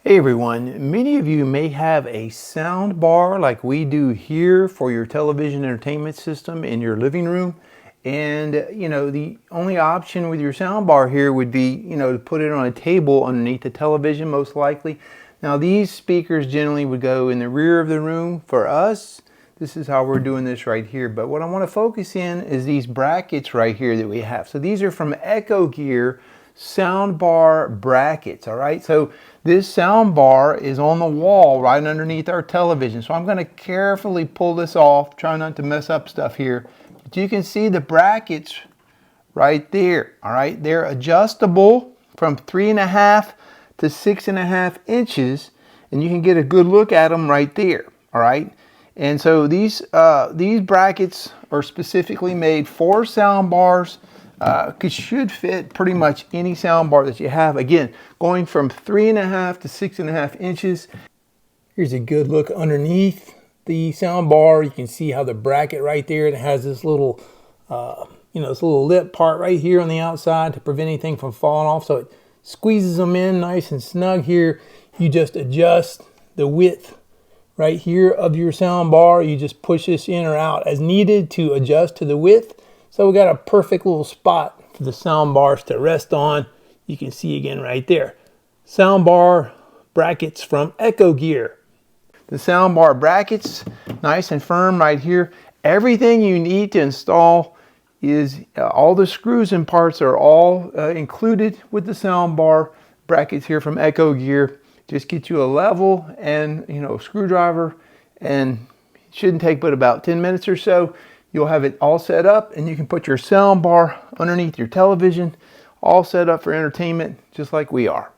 Hey everyone, many of you may have a sound bar like we do here for your television entertainment system in your living room. And the only option with your sound bar here would be, to put it on a table underneath the television most likely. Now these speakers generally would go in the rear of the room. For us, this is how we're doing this right here. But what I want to focus in is these brackets right here that we have. So these are from ECHOGEAR soundbar brackets. All right, so this sound bar is on the wall right underneath our television, so I'm going to carefully pull this off, try not to mess up stuff here, but you can see the brackets right there. All right, they're adjustable from 3.5 to 6.5 inches, and you can get a good look at them right there. All right, and so these brackets are specifically made for sound bars. Should fit pretty much any sound bar that you have. Again, going from 3.5 to 6.5 inches. Here's a good look underneath the sound bar. You can see how the bracket right there, it has this little, this little lip part right here on the outside to prevent anything from falling off. So it squeezes them in nice and snug here. You just adjust the width right here of your sound bar. You just push this in or out as needed to adjust to the width. So we got a perfect little spot for the sound bars to rest on. You can see again right there. Sound bar brackets from ECHOGEAR. The sound bar brackets, nice and firm right here. Everything you need to install is, all the screws and parts are all included with the sound bar brackets here from ECHOGEAR. Just get you a level and a screwdriver, and it shouldn't take but about 10 minutes or so. You'll have it all set up, and you can put your sound bar underneath your television, all set up for entertainment, just like we are.